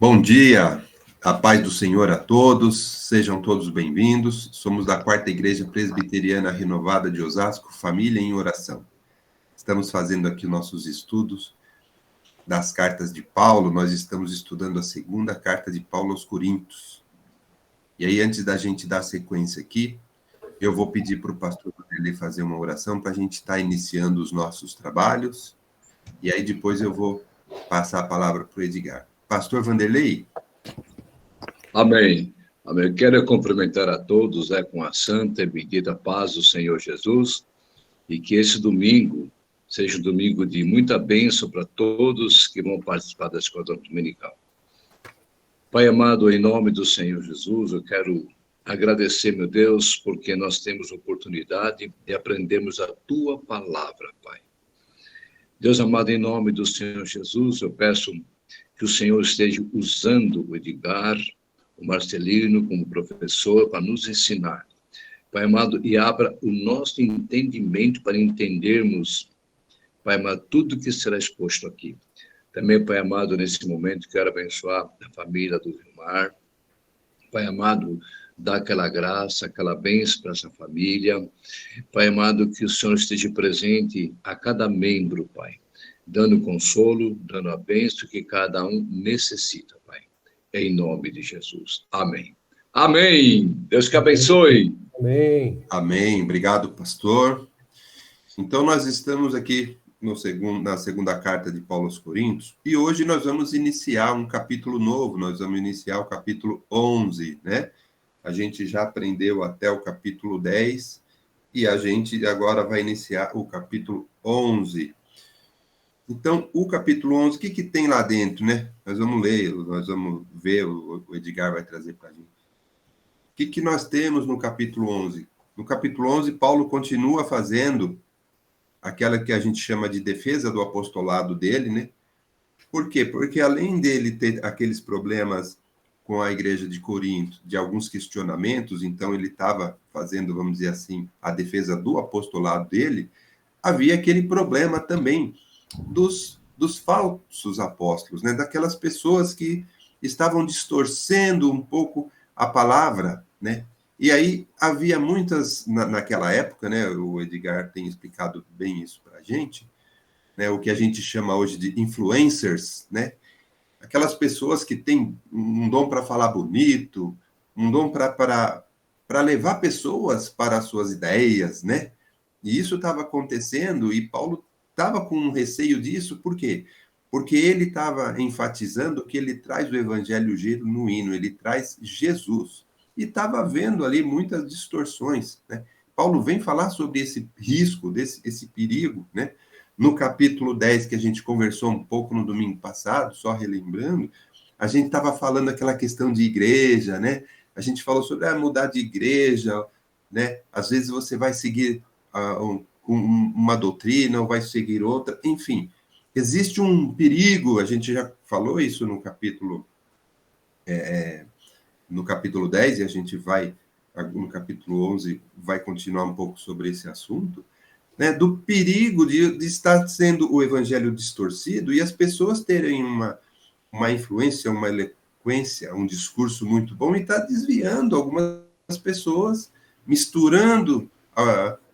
Bom dia, a paz do Senhor a todos, sejam todos bem-vindos. Somos da Quarta Igreja Presbiteriana Renovada de Osasco, Família em Oração. Estamos fazendo aqui nossos estudos das cartas de Paulo. Nós estamos estudando a segunda carta de Paulo aos Coríntios. E aí, antes da gente dar sequência aqui, eu vou pedir para o pastor Vanderlei fazer uma oração para a gente estar iniciando os nossos trabalhos. E aí, depois eu vou passar a palavra para o Edgar. Pastor Vanderlei? Amém. Amém. Quero cumprimentar a todos com a santa e bendita paz do Senhor Jesus e que esse domingo seja um domingo de muita bênção para todos que vão participar da escola dominical. Pai amado, em nome do Senhor Jesus, eu quero agradecer, meu Deus, porque nós temos a oportunidade de aprendermos a Tua palavra, Pai. Deus amado, em nome do Senhor Jesus, eu peço que o Senhor esteja usando o Edgar, o Marcelino como professor para nos ensinar. Pai amado, e abra o nosso entendimento para entendermos, Pai amado, tudo que será exposto aqui. Também, Pai amado, nesse momento, quero abençoar a família do Vilmar. Pai amado, dá aquela graça, aquela bênção para essa família. Pai amado, que o Senhor esteja presente a cada membro, Pai, dando consolo, dando a bênção que cada um necessita, Pai. Em nome de Jesus. Amém. Amém. Deus que abençoe. Amém. Amém. Obrigado, pastor. Então, nós estamos aqui na segunda carta de Paulo aos Coríntios, e hoje nós vamos iniciar um capítulo novo, nós vamos iniciar o capítulo 11, né? A gente já aprendeu até o capítulo 10, e a gente agora vai iniciar o capítulo 11. Então, o capítulo 11, o que tem lá dentro, né? Nós vamos ler, nós vamos ver, o Edgar vai trazer para a gente. O que nós temos no capítulo 11? No capítulo 11, Paulo continua fazendo aquela que a gente chama de defesa do apostolado dele, né? Por quê? Porque além dele ter aqueles problemas com a igreja de Corinto, de alguns questionamentos, então ele estava fazendo, vamos dizer assim, a defesa do apostolado dele, havia aquele problema também dos falsos apóstolos, né? Daquelas pessoas que estavam distorcendo um pouco a palavra, né? E aí havia muitas, naquela época, né? O Edgar tem explicado bem isso para a gente, né? O que a gente chama hoje de influencers, né? Aquelas pessoas que têm um dom para falar bonito, um dom para levar pessoas para as suas ideias, né? E isso estava acontecendo e Paulo estava com um receio disso, por quê? Porque ele estava enfatizando que ele traz o evangelho genuíno, ele traz Jesus. E estava vendo ali muitas distorções, né? Paulo vem falar sobre esse risco, esse perigo, né? No capítulo 10, que a gente conversou um pouco no domingo passado, só relembrando, a gente estava falando aquela questão de igreja, né? A gente falou sobre mudar de igreja, né? Às vezes você vai seguir uma doutrina ou vai seguir outra, enfim. Existe um perigo, a gente já falou isso no capítulo 10, e a gente vai, no capítulo 11, vai continuar um pouco sobre esse assunto, né, do perigo de estar sendo o evangelho distorcido e as pessoas terem uma influência, uma eloquência, um discurso muito bom e estar desviando algumas pessoas, misturando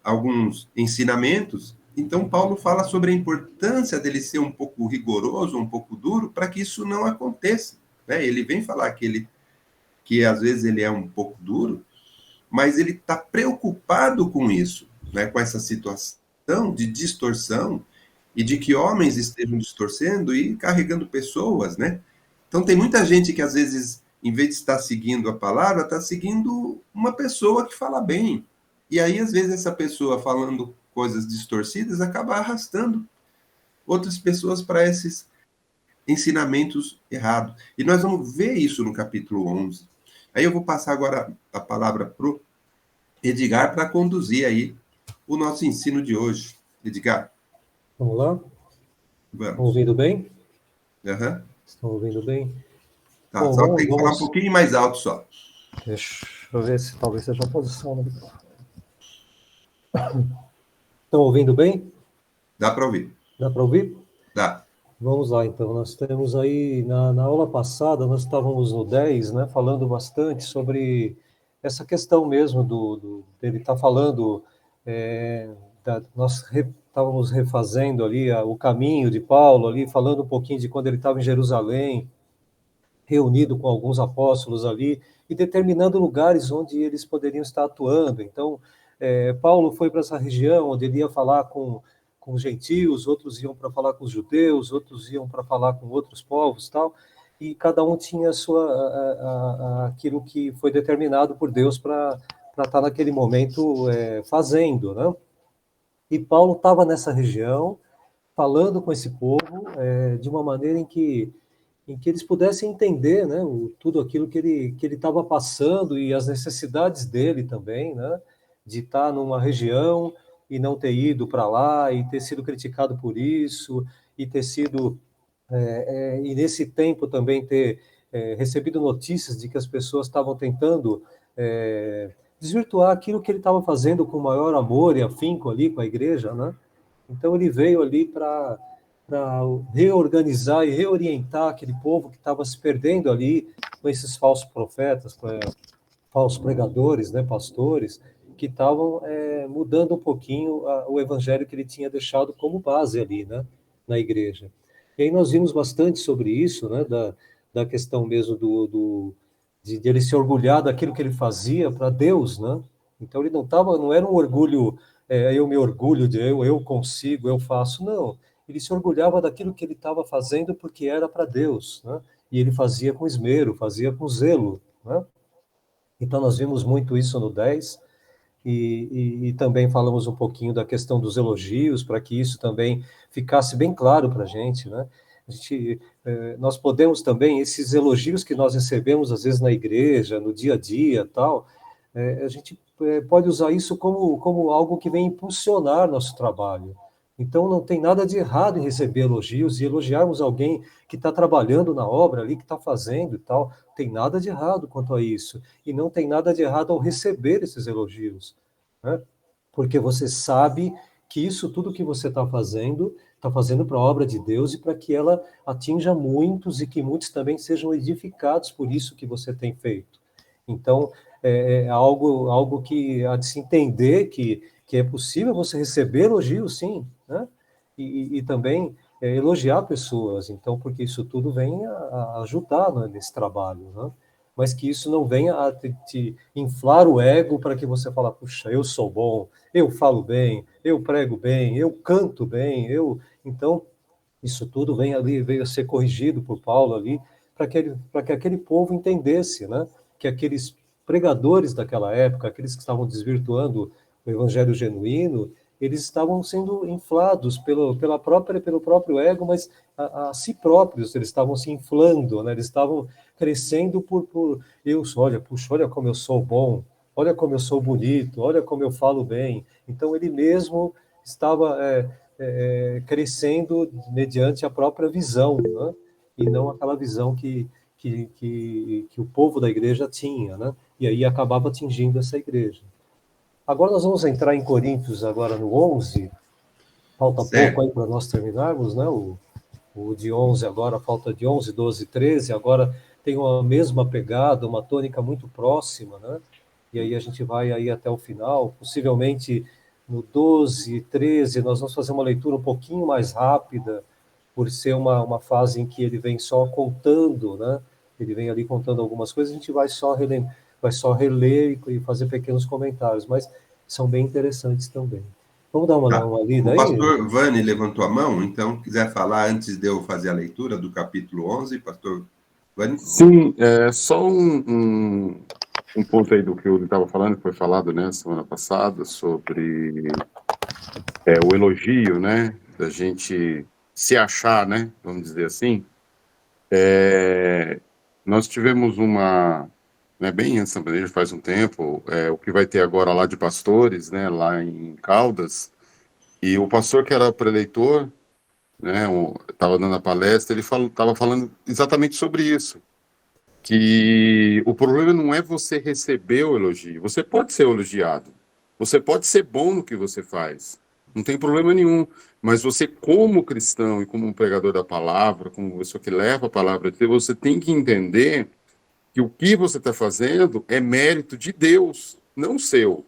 alguns ensinamentos. Então, Paulo fala sobre a importância dele ser um pouco rigoroso, um pouco duro, para que isso não aconteça, né? Ele vem falar que às vezes ele é um pouco duro, mas ele está preocupado com isso, né? Com essa situação de distorção e de que homens estejam distorcendo e carregando pessoas, né? Então tem muita gente que às vezes, em vez de estar seguindo a palavra, está seguindo uma pessoa que fala bem. E aí, às vezes, essa pessoa falando coisas distorcidas acaba arrastando outras pessoas para esses ensinamentos errados. E nós vamos ver isso no capítulo 11. Aí eu vou passar agora a palavra para o Edgar para conduzir aí o nosso ensino de hoje. Edgar. Vamos lá? Vamos. Estão ouvindo bem? Uhum. Estão ouvindo bem? Tá, Bom, só tem que falar um pouquinho mais alto só. Deixa eu ver se talvez seja a posição. Estão ouvindo bem? Dá para ouvir? Dá para ouvir? Dá. Vamos lá, então. Nós temos aí, na aula passada, nós estávamos no 10, né, falando bastante sobre essa questão mesmo dele estar falando, nós estávamos refazendo ali o caminho de Paulo, ali, falando um pouquinho de quando ele estava em Jerusalém, reunido com alguns apóstolos ali, e determinando lugares onde eles poderiam estar atuando. Então, Paulo foi para essa região onde ele ia falar com os gentios, outros iam para falar com os judeus, outros iam para falar com outros povos, tal, e cada um tinha aquilo que foi determinado por Deus para estar naquele momento fazendo, né? E Paulo estava nessa região, falando com esse povo de uma maneira em que eles pudessem entender, né, tudo aquilo que ele estava passando e as necessidades dele também, né, de estar numa região e não ter ido para lá e ter sido criticado por isso e ter sido e nesse tempo também ter recebido notícias de que as pessoas estavam tentando desvirtuar aquilo que ele estava fazendo com maior amor e afinco ali com a igreja, né? Então ele veio ali para reorganizar e reorientar aquele povo que estava se perdendo ali com esses falsos profetas, falsos pregadores, né, pastores, que estavam mudando um pouquinho o evangelho que ele tinha deixado como base ali, né, na igreja. E aí nós vimos bastante sobre isso, né, da questão mesmo de ele se orgulhar daquilo que ele fazia para Deus, né? Então ele não era um orgulho, eu me orgulho de eu consigo, eu faço, não. Ele se orgulhava daquilo que ele estava fazendo porque era para Deus, né? E ele fazia com esmero, fazia com zelo, né? Então nós vimos muito isso no 10, e também falamos um pouquinho da questão dos elogios, para que isso também ficasse bem claro para a gente, né? Nós podemos também, esses elogios que nós recebemos, às vezes, na igreja, no dia a dia, tal, a gente pode usar isso como algo que vem impulsionar nosso trabalho. Então, não tem nada de errado em receber elogios e elogiarmos alguém que está trabalhando na obra ali, que está fazendo e tal. Tem nada de errado quanto a isso. E não tem nada de errado ao receber esses elogios, né? Porque você sabe que isso tudo que você está fazendo para a obra de Deus e para que ela atinja muitos e que muitos também sejam edificados por isso que você tem feito. Então, é algo que há de se entender que é possível você receber elogios, sim, né? E também elogiar pessoas, então, porque isso tudo vem a ajudar, né, nesse trabalho, né? Mas que isso não venha a te inflar o ego para que você fale, puxa, eu sou bom, eu falo bem, eu prego bem, eu canto bem, Então, isso tudo veio a ser corrigido por Paulo ali, para que aquele povo entendesse, né, que aqueles pregadores daquela época, aqueles que estavam desvirtuando o evangelho genuíno, eles estavam sendo inflados pelo próprio ego, mas a si próprios eles estavam se inflando, né? Eles estavam crescendo olha, puxa, olha como eu sou bom, olha como eu sou bonito, olha como eu falo bem. Então ele mesmo estava crescendo mediante a própria visão, né? E não aquela visão que o povo da igreja tinha, né? E aí acabava atingindo essa igreja. Agora nós vamos entrar em Coríntios, agora no 11, falta pouco Certo. aí para nós terminarmos, né? O de 11 agora, falta de 11, 12, 13, agora tem uma mesma pegada, uma tônica muito próxima, né? E aí a gente vai aí até o final, possivelmente no 12, 13, nós vamos fazer uma leitura um pouquinho mais rápida, por ser uma fase em que ele vem só contando, né? Ele vem ali contando algumas coisas, a gente vai só reler e fazer pequenos comentários, mas são bem interessantes também. Vamos dar Tá. uma lida O aí? pastor Vani levantou a mão, então, quiser falar antes de eu fazer a leitura do capítulo 11, pastor Vani? Sim, só um ponto aí do que ele estava falando, que foi falado, né, semana passada, sobre o elogio, né, da gente se achar, né, vamos dizer assim. Nós tivemos bem antes da pandemia, faz um tempo, o que vai ter agora lá de pastores, né, lá em Caldas, e o pastor que era preleitor, né, estava dando a palestra, ele estava falando exatamente sobre isso, que o problema não é você receber o elogio, você pode ser elogiado, você pode ser bom no que você faz, não tem problema nenhum. Mas você, como cristão e como um pregador da palavra, como pessoa que leva a palavra de Deus, você tem que entender que o que você está fazendo é mérito de Deus, não seu.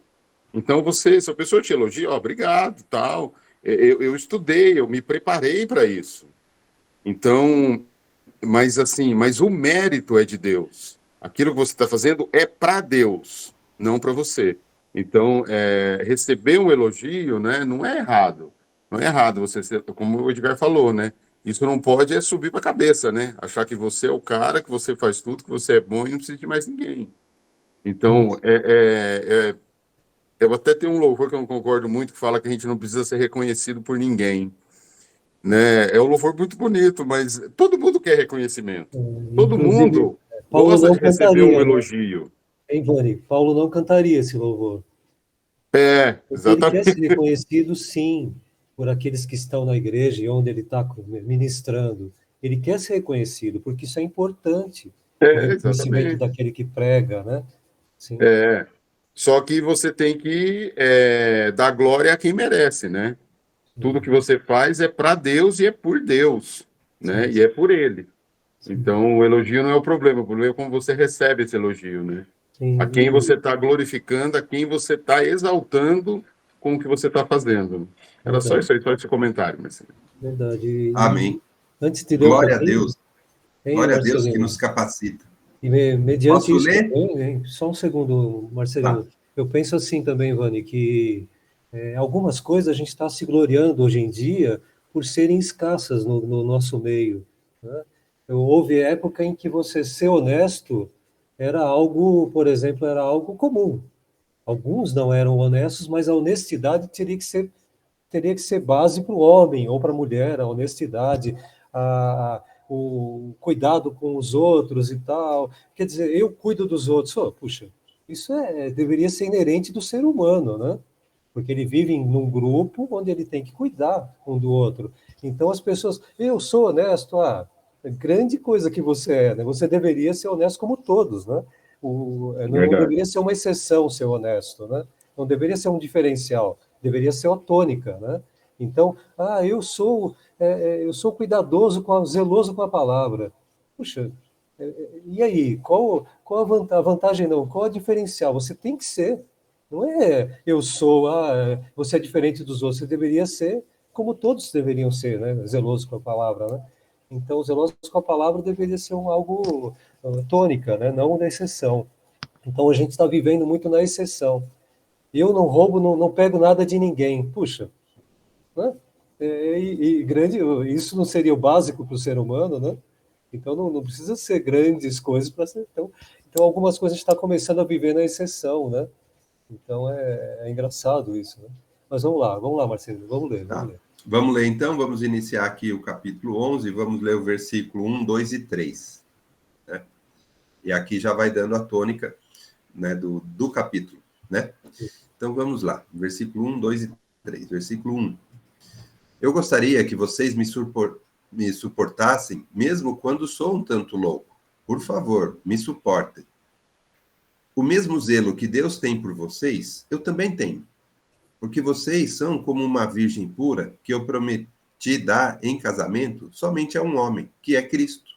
Então, você, se a pessoa te elogia, ó, obrigado, tal. Eu estudei, eu me preparei para isso. Então, mas assim, mas o mérito é de Deus. Aquilo que você está fazendo é para Deus, não para você. Então, receber um elogio, né, não é errado. Não é errado você ser, como o Edgar falou, né? Isso não pode subir para a cabeça, né? Achar que você é o cara, que você faz tudo, que você é bom e não precisa de mais ninguém. Então, eu até tenho um louvor que eu não concordo muito, que fala que a gente não precisa ser reconhecido por ninguém, né? É um louvor muito bonito, mas todo mundo quer reconhecimento. Todo Inclusive, mundo Paulo gosta não de receber um cantaria, né? elogio. Hein, Vani? Paulo não cantaria esse louvor. Porque ele quer ser Exatamente. reconhecido, sim, por aqueles que estão na igreja e onde ele está ministrando. Ele quer ser reconhecido, porque isso é importante, o reconhecimento Exatamente. daquele que prega, né? Sim, É. Só que você tem que dar glória a quem merece, né? Tudo que sim, você faz é para Deus e é por Deus, né? sim, E é por Ele. sim, Então, o elogio não é o problema é como você recebe esse elogio, né? A quem sim, você está glorificando, a quem você está exaltando com o que você está fazendo. Era só verdade, isso aí, só esse comentário. Mas... verdade. Amém. Antes de ler um Glória a pouquinho, Deus. hein, Glória a Deus que Marcelino? nos capacita. E mediante Posso isso ler? também, hein, só um segundo, Tá. Marcelino, eu penso assim também, Vani, que algumas coisas a gente está se gloriando hoje em dia por serem escassas no nosso meio, né? Houve época em que você ser honesto era algo, por exemplo, era algo comum. Alguns não eram honestos, mas a honestidade teria que ser base para o homem ou para a mulher, a honestidade, o cuidado com os outros e tal. Quer dizer, eu cuido dos outros. Oh, puxa, isso deveria ser inerente do ser humano, né? Porque ele vive num grupo onde ele tem que cuidar um do outro. Então as pessoas, eu sou honesto, grande coisa que você é, né? Você deveria ser honesto como todos, né? Não Verdade. deveria ser uma exceção ser honesto, né? Não deveria ser um diferencial, deveria ser a tônica, né? Então, eu sou cuidadoso, zeloso com a palavra. Puxa, e aí, qual a vantagem não? Qual a diferencial? Você tem que ser. Não é você é diferente dos outros. Você deveria ser como todos deveriam ser, né? Zeloso com a palavra, né? Então, zeloso com a palavra deveria ser algo tônica, né? Não uma exceção. Então, a gente está vivendo muito na exceção. Eu não roubo, não pego nada de ninguém. Puxa, né? Isso não seria o básico para o ser humano, né? Então não precisa ser grandes coisas para ser. Então algumas coisas a gente está começando a viver na exceção, né? Então é engraçado isso, né? Mas vamos lá, Marcelo, vamos Tá. ler. Vamos ler então, vamos iniciar aqui o capítulo 11, vamos ler o versículo 1, 2 e 3. Né? E aqui já vai dando a tônica, né, do capítulo. Né? Então vamos lá, versículo 1, 2 e 3. Versículo 1. Eu gostaria que vocês me suportassem, mesmo quando sou um tanto louco. Por favor, me suportem. O mesmo zelo que Deus tem por vocês, eu também tenho. Porque vocês são como uma virgem pura que eu prometi dar em casamento somente a um homem, que é Cristo.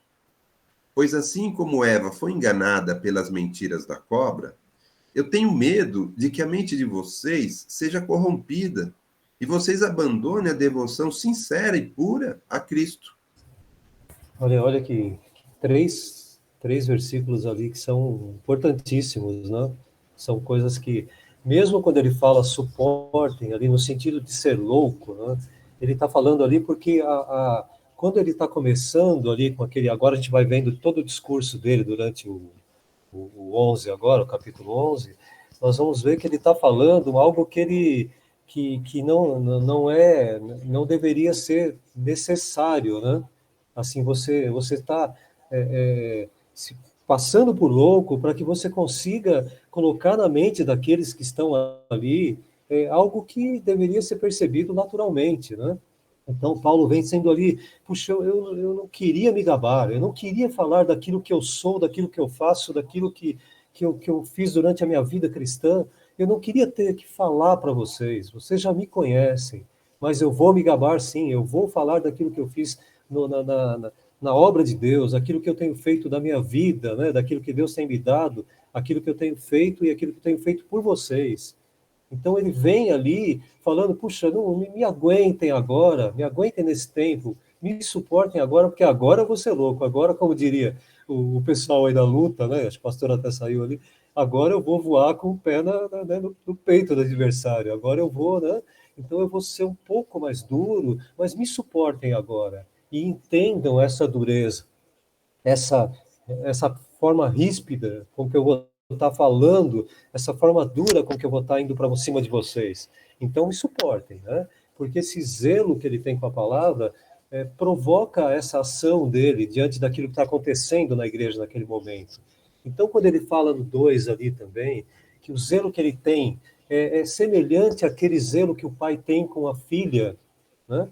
Pois assim como Eva foi enganada pelas mentiras da cobra, eu tenho medo de que a mente de vocês seja corrompida e vocês abandonem a devoção sincera e pura a Cristo. Olha que três versículos ali que são importantíssimos, né? São coisas que, mesmo quando ele fala suportem, ali no sentido de ser louco, né? Ele está falando ali porque quando ele está começando ali com aquele, agora a gente vai vendo todo o discurso dele durante o 11 agora, o capítulo 11, nós vamos ver que ele está falando algo que não deveria ser necessário, né? Assim, você está se passando por louco para que você consiga colocar na mente daqueles que estão ali algo que deveria ser percebido naturalmente, né? Então, Paulo vem sendo ali, puxa, eu não queria me gabar, eu não queria falar daquilo que eu sou, daquilo que eu faço, daquilo que eu fiz durante a minha vida cristã, eu não queria ter que falar para vocês já me conhecem, mas eu vou me gabar sim, eu vou falar daquilo que eu fiz na obra de Deus, aquilo que eu tenho feito da minha vida, né, daquilo que Deus tem me dado, aquilo que eu tenho feito e aquilo que eu tenho feito por vocês. Então ele vem ali falando, puxa, não me aguentem agora, me aguentem nesse tempo, me suportem agora, porque agora eu vou ser louco, agora, como diria o pessoal aí da luta, né, acho que o pastor até saiu ali, agora eu vou voar com o pé no peito do adversário, agora eu vou, né, então eu vou ser um pouco mais duro, mas me suportem agora, e entendam essa dureza, essa, essa forma ríspida com que eu vou estar falando, essa forma dura com que eu vou estar indo para cima de vocês. Então, me suportem, né? Porque esse zelo que ele tem com a palavra provoca essa ação dele diante daquilo que está acontecendo na igreja naquele momento. Então, quando ele fala no 2 ali também, que o zelo que ele tem é semelhante àquele zelo que o pai tem com a filha, né?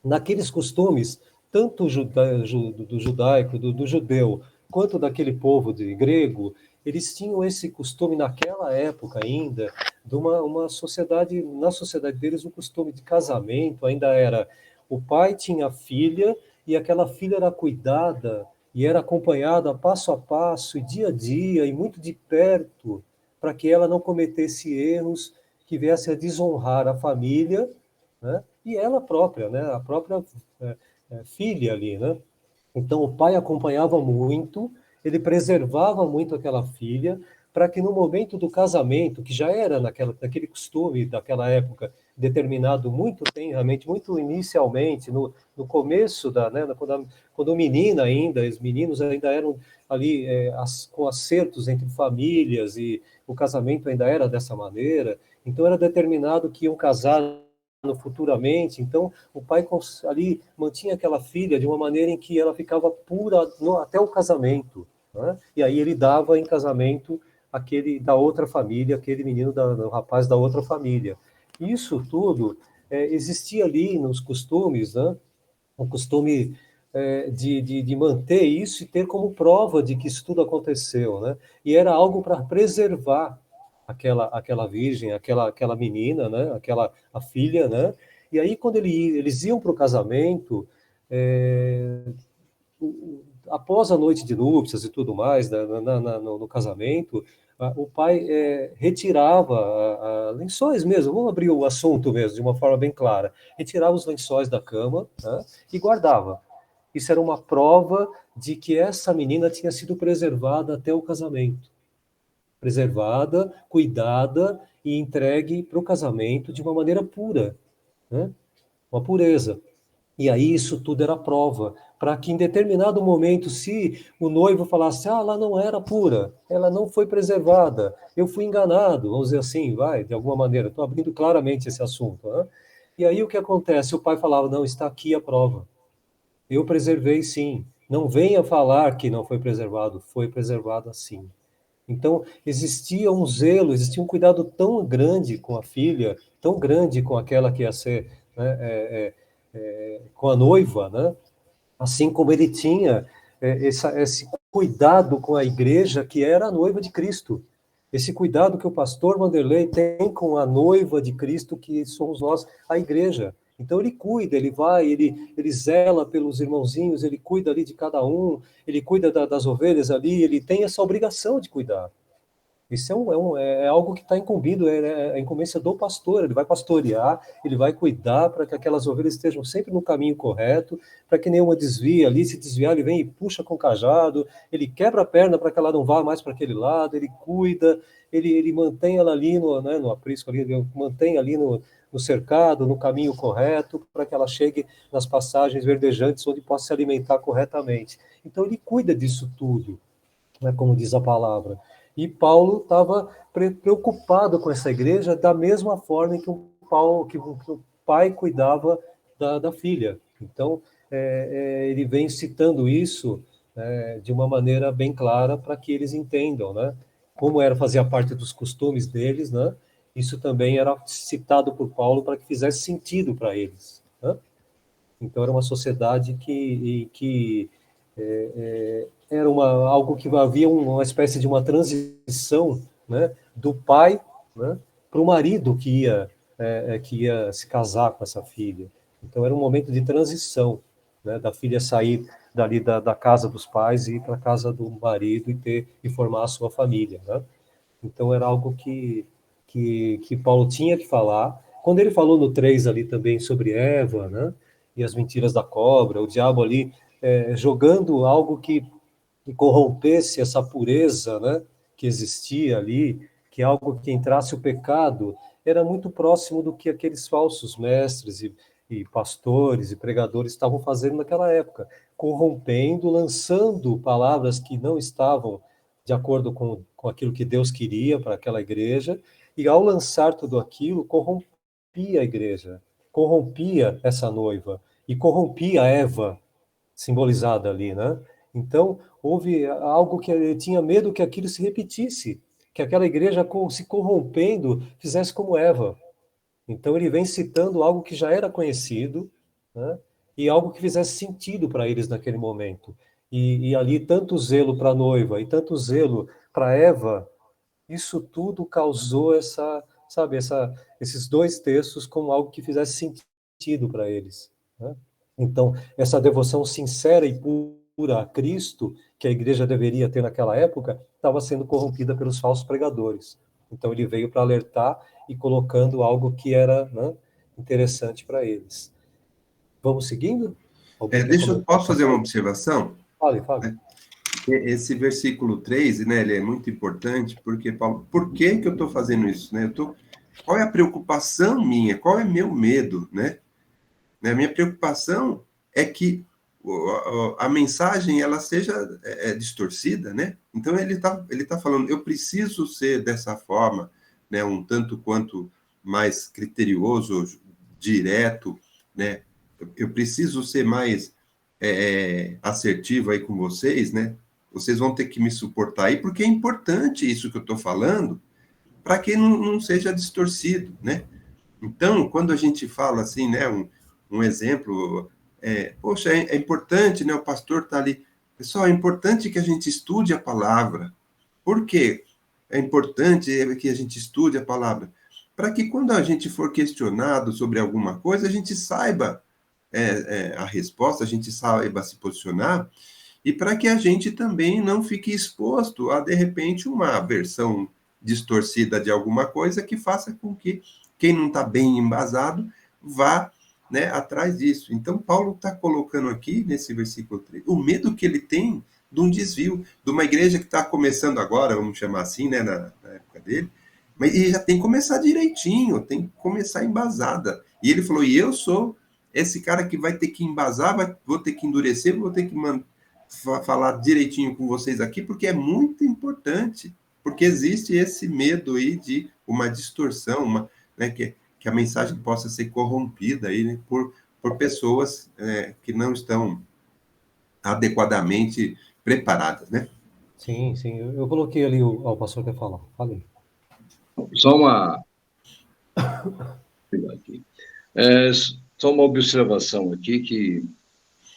Naqueles costumes, tanto do judaico, do judeu, quanto daquele povo de grego, eles tinham esse costume naquela época ainda, de uma sociedade, na sociedade deles, o costume de casamento ainda era, o pai tinha a filha, e aquela filha era cuidada, e era acompanhada passo a passo, e dia a dia, e muito de perto, para que ela não cometesse erros que viessem a desonrar a família, né? E ela própria, né? A própria filha ali, né? Então o pai acompanhava muito, ele preservava muito aquela filha, para que no momento do casamento, que já era naquele costume daquela época, determinado muito tenramente, muito inicialmente, no começo né, quando menina ainda, os meninos ainda eram ali com acertos entre famílias, e o casamento ainda era dessa maneira, então era determinado que iam casar futuramente, então o pai ali mantinha aquela filha de uma maneira em que ela ficava pura até o casamento, né? E aí ele dava em casamento aquele da outra família, aquele menino, do rapaz da outra família. Isso tudo existia ali nos costumes, né? O costume de manter isso e ter como prova de que isso tudo aconteceu, né? E era algo para preservar aquela virgem, aquela menina, né? A filha, né? E aí quando eles iam para o casamento, após a noite de núpcias e tudo mais, no casamento, o pai retirava lençóis mesmo, vamos abrir o assunto mesmo de uma forma bem clara, retirava os lençóis da cama, né, e guardava. Isso era uma prova de que essa menina tinha sido preservada até o casamento. Preservada, cuidada e entregue para o casamento de uma maneira pura, né? Uma pureza. E aí isso tudo era prova, para que em determinado momento, se o noivo falasse, ela não era pura, ela não foi preservada, eu fui enganado, vamos dizer assim, vai, de alguma maneira, estou abrindo claramente esse assunto, né? E aí o que acontece? O pai falava, não, está aqui a prova, eu preservei sim, não venha falar que não foi preservado assim. Então, existia um zelo, existia um cuidado tão grande com a filha, tão grande com aquela que ia ser, né, com a noiva, né? Assim como ele tinha esse cuidado com a igreja, que era a noiva de Cristo. Esse cuidado que o pastor Vanderlei tem com a noiva de Cristo, que somos nós, a igreja. Então ele cuida, ele vai, ele zela pelos irmãozinhos, ele cuida ali de cada um, ele cuida das ovelhas ali, ele tem essa obrigação de cuidar. Isso é algo que está incumbido, é a incumbência do pastor, ele vai pastorear, ele vai cuidar para que aquelas ovelhas estejam sempre no caminho correto, para que nenhuma desvie ali, se desviar ele vem e puxa com o cajado, ele quebra a perna para que ela não vá mais para aquele lado, ele cuida, ele mantém ela ali no aprisco, ali, ele mantém ali no cercado, no caminho correto, para que ela chegue nas passagens verdejantes onde possa se alimentar corretamente. Então ele cuida disso tudo, né, como diz a palavra. E Paulo estava preocupado com essa igreja da mesma forma que o pai cuidava da filha. Então, ele vem citando isso de uma maneira bem clara para que eles entendam, né? Como fazia parte dos costumes deles, né? Isso também era citado por Paulo para que fizesse sentido para eles, né? Então, era uma sociedade que era algo que havia uma espécie de uma transição, né, do pai, né, para o marido que ia que ia se casar com essa filha. Então era um momento de transição, né, da filha sair dali da casa dos pais e ir para a casa do marido e formar a sua família, né? Então era algo que Paulo tinha que falar. Quando ele falou no 3 ali também sobre Eva, né, e as mentiras da cobra, o diabo ali jogando algo que corrompesse essa pureza, né, que existia ali, que algo que entrasse o pecado, era muito próximo do que aqueles falsos mestres e pastores e pregadores estavam fazendo naquela época, corrompendo, lançando palavras que não estavam de acordo com aquilo que Deus queria para aquela igreja, e ao lançar tudo aquilo, corrompia a igreja, corrompia essa noiva, e corrompia Eva, simbolizada ali, né? Então, houve algo que ele tinha medo que aquilo se repetisse, que aquela igreja se corrompendo fizesse como Eva. Então, ele vem citando algo que já era conhecido, né? E algo que fizesse sentido para eles naquele momento. E ali, tanto zelo para a noiva e tanto zelo para Eva, isso tudo causou esses dois textos como algo que fizesse sentido para eles, né? Então, essa devoção sincera e pura a Cristo, que a igreja deveria ter naquela época, estava sendo corrompida pelos falsos pregadores. Então, ele veio para alertar e colocando algo que era, né, interessante para eles. Vamos seguindo? Posso fazer uma observação? Fale. Esse versículo 3, né, ele é muito importante, porque, Paulo, por que eu estou fazendo isso? Né? Qual é a preocupação minha? Qual é meu medo? Né? A minha preocupação é que a mensagem ela seja distorcida, né? Então ele tá falando, eu preciso ser dessa forma, né? Um tanto quanto mais criterioso, direto, né? Eu preciso ser mais assertivo aí com vocês, né? Vocês vão ter que me suportar aí, porque é importante isso que eu estou falando, para que não seja distorcido, né? Então, quando a gente fala assim, né? Um exemplo, poxa, é importante, né? O pastor está ali. Pessoal, é importante que a gente estude a palavra. Por quê? É importante que a gente estude a palavra. Para que quando a gente for questionado sobre alguma coisa, a gente saiba a resposta, a gente saiba se posicionar, e para que a gente também não fique exposto a, de repente, uma versão distorcida de alguma coisa que faça com que quem não está bem embasado vá, né, atrás disso. Então, Paulo está colocando aqui, nesse versículo 3, o medo que ele tem de um desvio, de uma igreja que está começando agora, vamos chamar assim, né, na época dele, mas e já tem que começar direitinho, tem que começar embasada. E ele falou, e eu sou esse cara que vai ter que embasar, vou ter que endurecer, vou ter que falar direitinho com vocês aqui, porque é muito importante, porque existe esse medo aí de uma distorção, né, que a mensagem possa ser corrompida aí, né, por pessoas que não estão adequadamente preparadas, né? Sim. Eu coloquei ali o pastor quer falar. Falei. Só uma observação aqui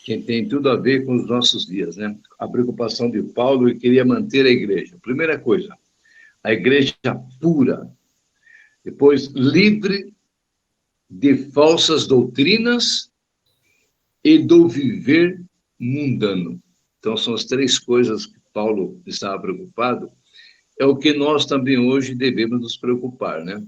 que tem tudo a ver com os nossos dias, né? A preocupação de Paulo e queria manter a igreja. Primeira coisa, a igreja pura. Depois, livre de falsas doutrinas e do viver mundano. Então, são as três coisas que Paulo estava preocupado. É o que nós também hoje devemos nos preocupar, né?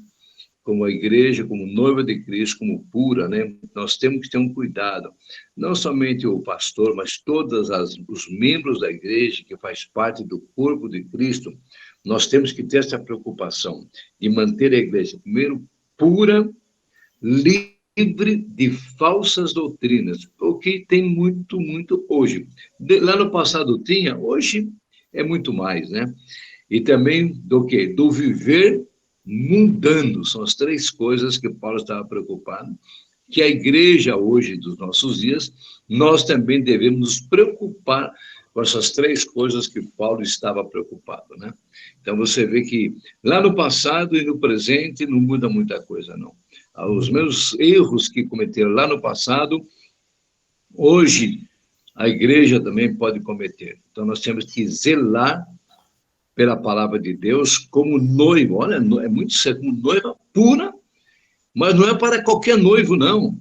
Como a igreja, como noiva de Cristo, como pura, né? Nós temos que ter um cuidado. Não somente o pastor, mas todos os membros da igreja, que faz parte do corpo de Cristo, nós temos que ter essa preocupação de manter a igreja, primeiro, pura, livre de falsas doutrinas, o que tem muito hoje. Lá no passado tinha, hoje é muito mais, né? E também do quê? Do viver mundano. São as três coisas que Paulo estava preocupado, que a igreja hoje, dos nossos dias, nós também devemos nos preocupar com essas três coisas que Paulo estava preocupado, né? Então, você vê que lá no passado e no presente não muda muita coisa, não. Os mesmos erros que cometeram lá no passado, hoje, a igreja também pode cometer. Então, nós temos que zelar pela palavra de Deus como noiva, olha, é muito sério, como noiva pura Mas não é para qualquer noivo, não.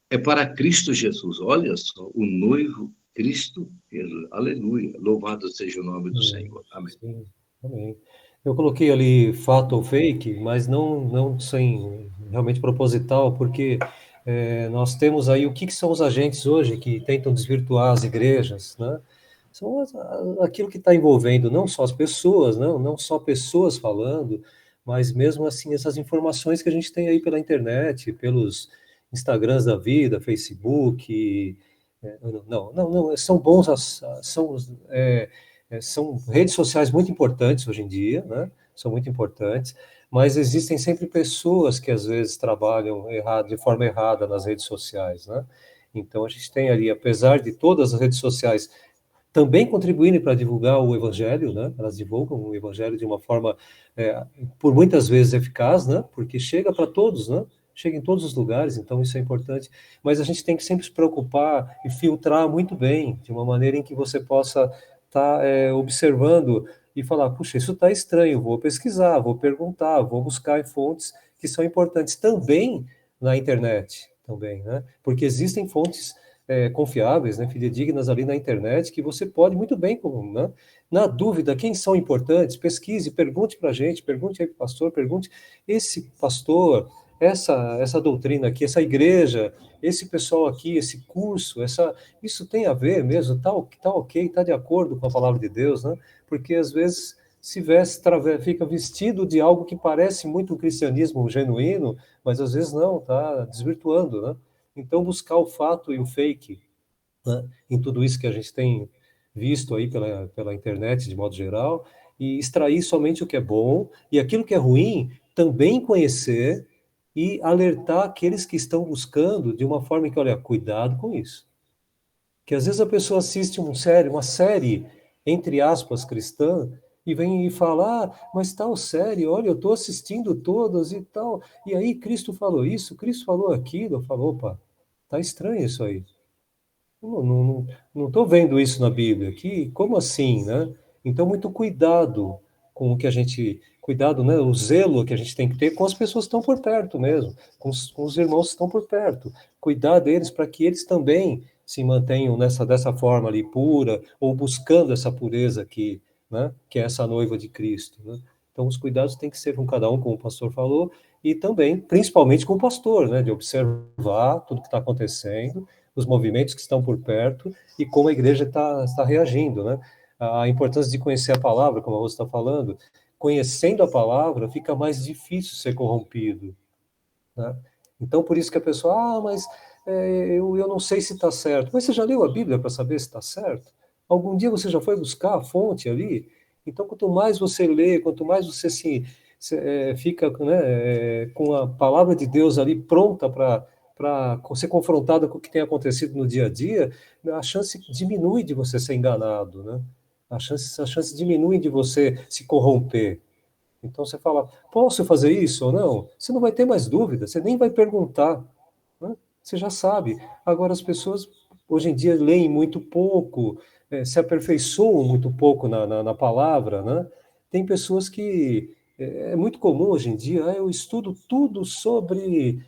É para Cristo Jesus. Olha só, o noivo Cristo Jesus. Aleluia. Louvado seja o nome do Senhor. Amém. Sim, amém. Eu coloquei ali fato ou fake, mas não sem realmente proposital, porque nós temos aí o que são os agentes hoje que tentam desvirtuar as igrejas, né? São aquilo que está envolvendo não só as pessoas, não só pessoas falando, mas mesmo assim essas informações que a gente tem aí pela internet, pelos Instagrams da vida, Facebook, são bons, são redes sociais muito importantes hoje em dia, né? São muito importantes, mas existem sempre pessoas que às vezes trabalham de forma errada nas redes sociais, né? Então a gente tem ali, apesar de todas as redes sociais também contribuírem para divulgar o evangelho, né? Elas divulgam o evangelho de uma forma, por muitas vezes eficaz, né? Porque chega para todos, né? Chega em todos os lugares, então isso é importante. Mas a gente tem que sempre se preocupar e filtrar muito bem, de uma maneira em que você possa estar observando e falar, puxa, isso está estranho, vou pesquisar, vou perguntar, vou buscar em fontes que são importantes também na internet, também, né? Porque existem fontes confiáveis, né, fidedignas ali na internet, que você pode muito bem, né? Na dúvida, quem são importantes, pesquise, pergunte para a gente, pergunte aí para o pastor, pergunte esse pastor, essa doutrina aqui, essa igreja, esse pessoal aqui, esse curso, isso tem a ver mesmo, tá ok, tá de acordo com a palavra de Deus, né? Porque às vezes fica vestido de algo que parece muito um cristianismo genuíno, mas às vezes não, tá desvirtuando, né? Então buscar o fato e o fake, né, em tudo isso que a gente tem visto aí pela internet de modo geral, e extrair somente o que é bom, e aquilo que é ruim também conhecer e alertar aqueles que estão buscando de uma forma que, olha, cuidado com isso. Que às vezes a pessoa assiste uma série, entre aspas, cristã, e vem e fala, mas tal série, olha, eu estou assistindo todas e tal, e aí Cristo falou isso, Cristo falou aquilo, eu falo, opa, tá estranho isso aí. Não estou vendo isso na Bíblia aqui, como assim, né? Então, muito cuidado com o que a gente, cuidado, né? O zelo que a gente tem que ter com as pessoas que estão por perto mesmo, com os irmãos que estão por perto. Cuidar deles para que eles também se mantenham dessa forma ali pura, ou buscando essa pureza aqui, né? Que é essa noiva de Cristo, né? Então, os cuidados têm que ser com cada um, como o pastor falou, e também, principalmente com o pastor, né? De observar tudo que está acontecendo, os movimentos que estão por perto e como a igreja está reagindo, né? A importância de conhecer a palavra, como a Rosa está falando, conhecendo a palavra fica mais difícil ser corrompido, né? Então, por isso que a pessoa, mas eu não sei se está certo. Mas você já leu a Bíblia para saber se está certo? Algum dia você já foi buscar a fonte ali? Então, quanto mais você lê, quanto mais você fica, né, com a palavra de Deus ali pronta para ser confrontada com o que tem acontecido no dia a dia, a chance diminui de você ser enganado, né? A chance diminui de você se corromper. Então você fala, posso fazer isso ou não? Você não vai ter mais dúvida, você nem vai perguntar, né? Você já sabe. Agora as pessoas hoje em dia leem muito pouco, se aperfeiçoam muito pouco na palavra, né? Tem pessoas que é muito comum hoje em dia, eu estudo tudo sobre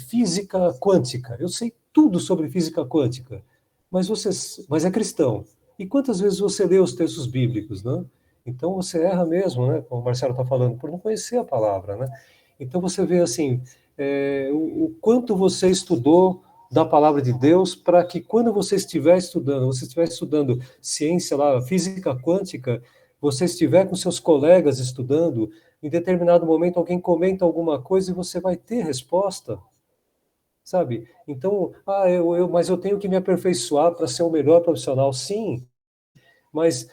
física quântica. Eu sei tudo sobre física quântica, mas é cristão. E quantas vezes você lê os textos bíblicos, né? Então você erra mesmo, né? Como o Marcelo está falando, por não conhecer a palavra, né? Então você vê assim, o quanto você estudou da palavra de Deus para que quando você estiver estudando ciência lá, física quântica, você estiver com seus colegas estudando, em determinado momento alguém comenta alguma coisa e você vai ter resposta, sabe? Então, mas eu tenho que me aperfeiçoar para ser o melhor profissional. Sim, mas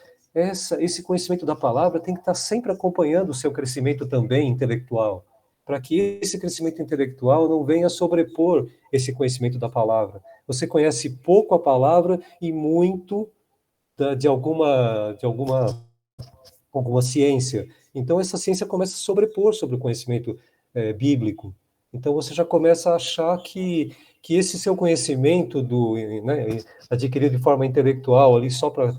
esse conhecimento da palavra tem que estar sempre acompanhando o seu crescimento também intelectual, para que esse crescimento intelectual não venha sobrepor esse conhecimento da palavra. Você conhece pouco a palavra e muito de alguma ciência. Então, essa ciência começa a sobrepor sobre o conhecimento bíblico. Então, você já começa a achar que esse seu conhecimento, né, adquirido de forma intelectual, ali só para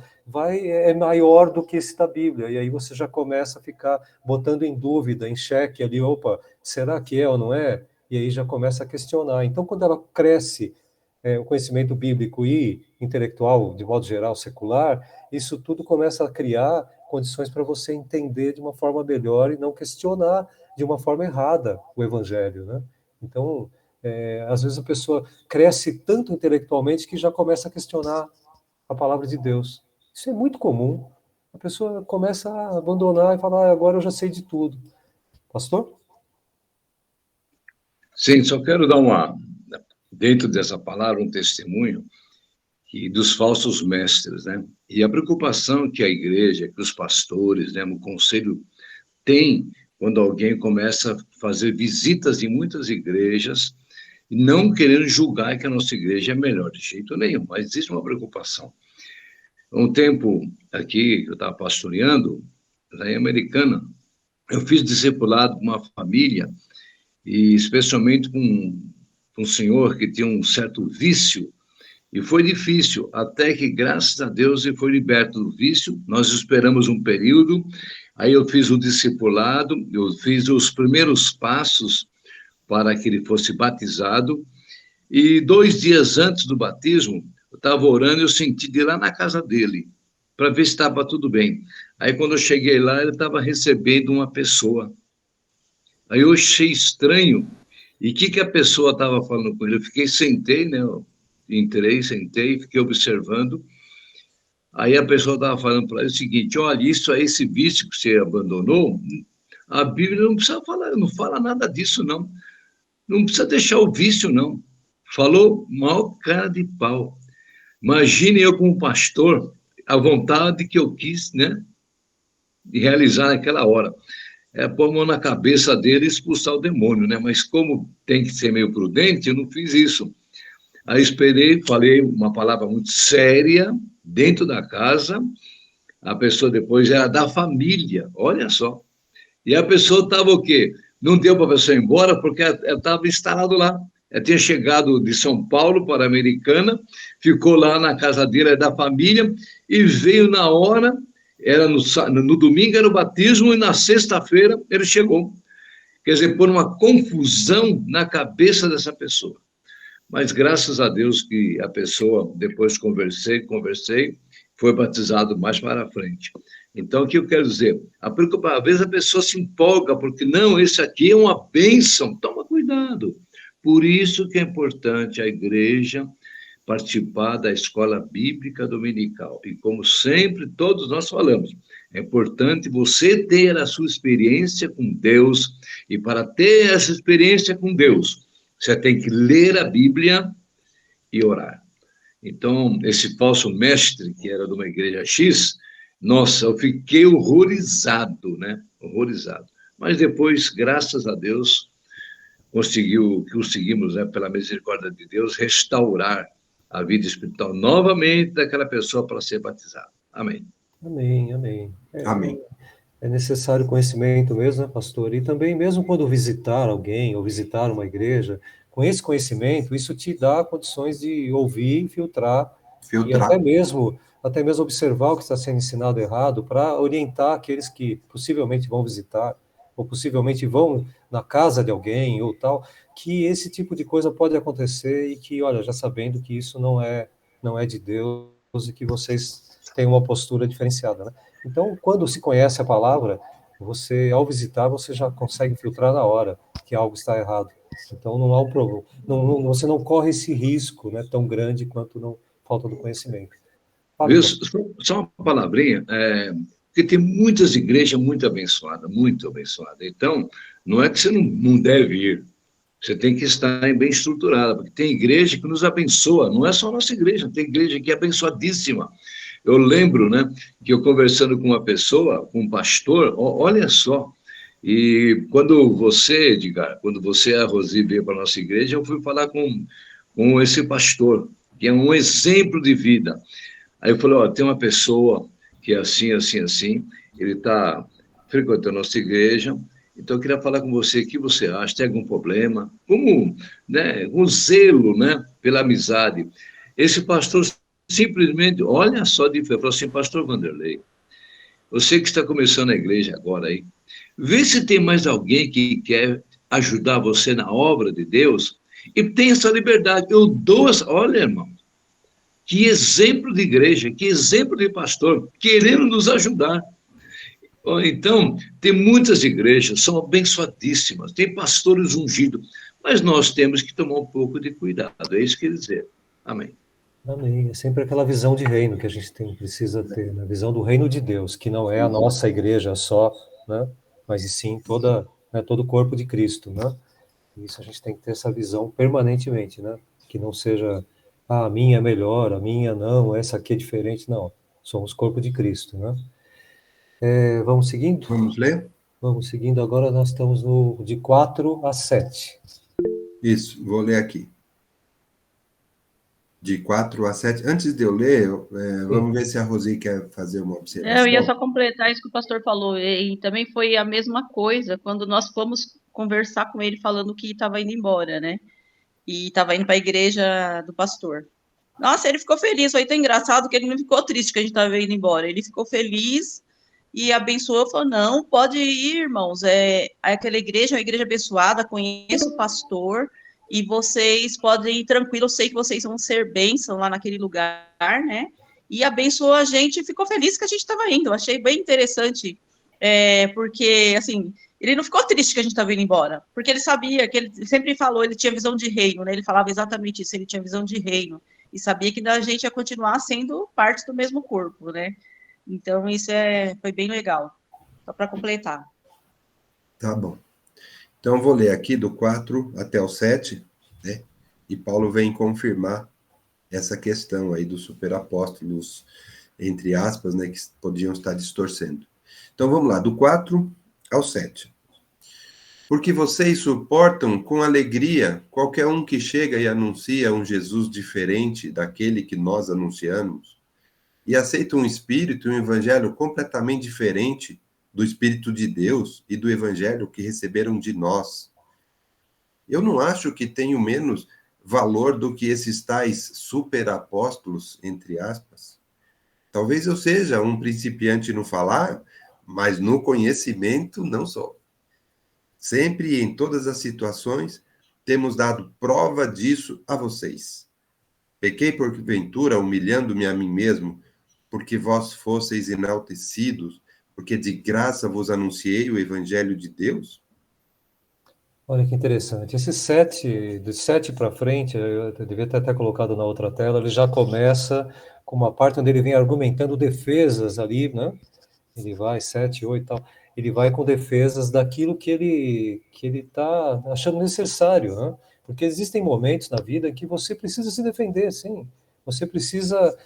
é maior do que esse da Bíblia. E aí você já começa a ficar botando em dúvida, em xeque ali, opa, será que é ou não é? E aí já começa a questionar. Então, quando ela cresce, o conhecimento bíblico e intelectual, de modo geral, secular, isso tudo começa a criar condições para você entender de uma forma melhor e não questionar de uma forma errada o Evangelho, né? Então, às vezes a pessoa cresce tanto intelectualmente que já começa a questionar a palavra de Deus. Isso é muito comum. A pessoa começa a abandonar e falar, agora eu já sei de tudo. Pastor? Sim, só quero dar dentro dessa palavra, um testemunho dos falsos mestres, né? E a preocupação que a igreja, que os pastores, né, o conselho tem quando alguém começa a fazer visitas em muitas igrejas, não querendo julgar que a nossa igreja é melhor, de jeito nenhum, mas existe uma preocupação. Um tempo aqui, eu estava pastoreando, lá em Americana, eu fiz discipulado com uma família, e especialmente com um senhor que tinha um certo vício, e foi difícil, até que, graças a Deus, ele foi liberto do vício. Nós esperamos um período, aí eu fiz o discipulado, eu fiz os primeiros passos para que ele fosse batizado, e 2 dias antes do batismo, eu estava orando e eu senti de ir lá na casa dele, para ver se estava tudo bem. Aí, quando eu cheguei lá, ele estava recebendo uma pessoa. Aí eu achei estranho, e o que a pessoa estava falando com ele? Eu sentei, né? Entrei, sentei, fiquei observando. Aí a pessoa estava falando para ele o seguinte: olha, isso é esse vício que você abandonou, a Bíblia não precisa falar, não fala nada disso, não. Não precisa deixar o vício, não. Falou mal cara de pau. Imagine eu como pastor, a vontade que eu quis, né, de realizar naquela hora. Pôr a mão na cabeça dele e expulsar o demônio, né? Mas como tem que ser meio prudente, eu não fiz isso. Aí esperei, falei uma palavra muito séria dentro da casa. A pessoa depois era da família, olha só. E a pessoa estava o quê? Não deu para a pessoa ir embora porque ela estava instalado lá. Ela tinha chegado de São Paulo para a Americana, ficou lá na casa dele, da família, e veio na hora, era no domingo era o batismo, e na sexta-feira ele chegou. Quer dizer, por uma confusão na cabeça dessa pessoa. Mas graças a Deus que a pessoa, depois conversei, foi batizado mais para frente. Então, o que eu quero dizer? Às vezes a pessoa se empolga, porque não, esse aqui é uma bênção, toma cuidado. Por isso que é importante a igreja participar da escola bíblica dominical. E como sempre, todos nós falamos, é importante você ter a sua experiência com Deus, e para ter essa experiência com Deus, você tem que ler a Bíblia e orar. Então, esse falso mestre, que era de uma igreja X, nossa, eu fiquei horrorizado, né? Horrorizado. Mas depois, graças a Deus, conseguimos, né, pela misericórdia de Deus, restaurar a vida espiritual novamente daquela pessoa para ser batizada. Amém. Amém, amém. Amém. É necessário conhecimento mesmo, né, pastor? E também, mesmo quando visitar alguém ou visitar uma igreja, com esse conhecimento, isso te dá condições de ouvir, filtrar. E até mesmo observar o que está sendo ensinado errado para orientar aqueles que possivelmente vão visitar ou possivelmente vão na casa de alguém ou tal, que esse tipo de coisa pode acontecer e que, olha, já sabendo que isso não é de Deus e que vocês têm uma postura diferenciada, né? Então, quando se conhece a palavra, você, ao visitar, você já consegue filtrar na hora que algo está errado. Então, não há um problema. Você não corre esse risco, né, tão grande quanto não falta do conhecimento. Viu? Só uma palavrinha, porque tem muitas igrejas muito abençoadas, muito abençoadas. Então, não é que você não deve ir, você tem que estar bem estruturada, porque tem igreja que nos abençoa, não é só a nossa igreja, tem igreja que é abençoadíssima. Eu lembro, né, que eu conversando com uma pessoa, com um pastor, olha só, e quando você, Edgar, a Rosi veio para a nossa igreja, eu fui falar com esse pastor, que é um exemplo de vida. Aí eu falei, tem uma pessoa que é assim, assim, assim, ele está frequentando a nossa igreja, então eu queria falar com você, o que você acha, tem algum problema? Como, né, um zelo, né, pela amizade. Esse pastor simplesmente, olha só, falou assim, pastor Vanderlei, você que está começando a igreja agora aí, vê se tem mais alguém que quer ajudar você na obra de Deus e tem essa liberdade. Eu dou essa... Olha, irmão, que exemplo de igreja, que exemplo de pastor, querendo nos ajudar. Então, tem muitas igrejas, são abençoadíssimas, tem pastores ungidos, mas nós temos que tomar um pouco de cuidado, é isso que quer dizer. Amém. Amém. É sempre aquela visão de reino que a gente precisa ter, né? Visão do reino de Deus, que não é a nossa igreja só, né? Mas e sim né, todo o corpo de Cristo, né? Isso a gente tem que ter essa visão permanentemente, né? Que não seja, a minha é melhor, a minha não, essa aqui é diferente, não. Somos corpo de Cristo, né? Vamos seguindo? Vamos ler? Vamos seguindo, agora nós estamos no de 4 a 7. Isso, vou ler aqui. De 4 a 7. Antes de eu ler, vamos ver se a Rosi quer fazer uma observação. Eu ia só completar isso que o pastor falou, e também foi a mesma coisa quando nós fomos conversar com ele falando que estava indo embora, né? E estava indo para a igreja do pastor. Nossa, ele ficou feliz, foi tão engraçado que ele não ficou triste que a gente estava indo embora. Ele ficou feliz e abençoou, falou, não, pode ir, irmãos, aquela igreja é uma igreja abençoada, conheço o pastor, e vocês podem ir tranquilo, eu sei que vocês vão ser bênção lá naquele lugar, né? E abençoou a gente e ficou feliz que a gente estava indo. Eu achei bem interessante, porque, assim, ele não ficou triste que a gente estava indo embora, porque ele sabia que ele sempre falou, ele tinha visão de reino, né? Ele falava exatamente isso, ele tinha visão de reino, e sabia que a gente ia continuar sendo parte do mesmo corpo, né? Então, isso foi bem legal, só para completar. Tá bom. Então, eu vou ler aqui do 4 até o 7, né? E Paulo vem confirmar essa questão aí dos superapóstolos, entre aspas, né, que podiam estar distorcendo. Então, vamos lá, do 4 ao 7. Porque vocês suportam com alegria qualquer um que chega e anuncia um Jesus diferente daquele que nós anunciamos, e aceitam um espírito e um evangelho completamente diferente do Espírito de Deus e do evangelho que receberam de nós. Eu não acho que tenho menos valor do que esses tais superapóstolos, entre aspas. Talvez eu seja um principiante no falar, mas no conhecimento não sou. Sempre e em todas as situações, temos dado prova disso a vocês. Pequei porventura, humilhando-me a mim mesmo, porque vós fosseis enaltecidos, porque de graça vos anunciei o evangelho de Deus? Olha que interessante. Esse 7, de 7 para frente, eu devia ter até colocado na outra tela, ele já começa com uma parte onde ele vem argumentando defesas ali, né? Ele vai, 7, 8 e tal, ele vai com defesas daquilo que ele está achando necessário, né? Porque existem momentos na vida que você precisa se defender, sim. Você precisa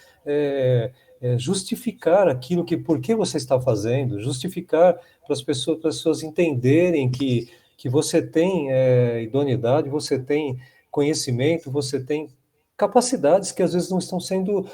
justificar aquilo por que você está fazendo, justificar para as pessoas entenderem que você tem idoneidade, você tem conhecimento, você tem capacidades que às vezes não estão sendo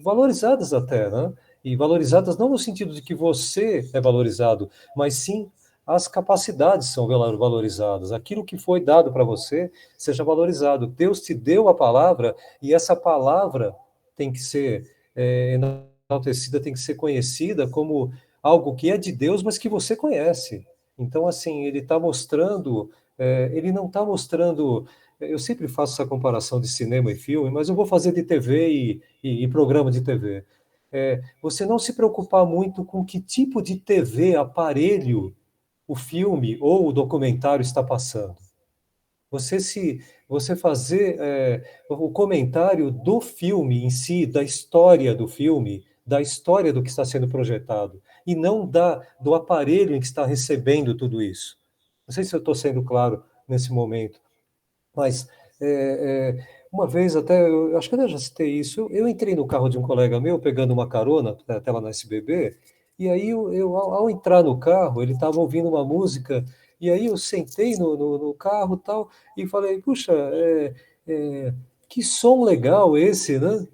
valorizadas até, né? E valorizadas não no sentido de que você é valorizado, mas sim as capacidades são valorizadas. Aquilo que foi dado para você seja valorizado. Deus te deu a palavra e essa palavra tem que ser enaltecida, tem que ser conhecida como algo que é de Deus, mas que você conhece. Então, assim, ele está mostrando, ele não está mostrando. Eu sempre faço essa comparação de cinema e filme, mas eu vou fazer de TV e programa de TV. Você não se preocupar muito com que tipo de TV, aparelho, o filme ou o documentário está passando. Você fazer o comentário do filme em si, da história do filme, da história do que está sendo projetado, e não do aparelho em que está recebendo tudo isso. Não sei se eu estou sendo claro nesse momento, mas uma vez até, eu acho que eu já citei isso, eu entrei no carro de um colega meu, pegando uma carona, até lá na SBB, e aí ao entrar no carro, ele estava ouvindo uma música, e aí eu sentei no carro tal, e falei, puxa, que som legal esse, né?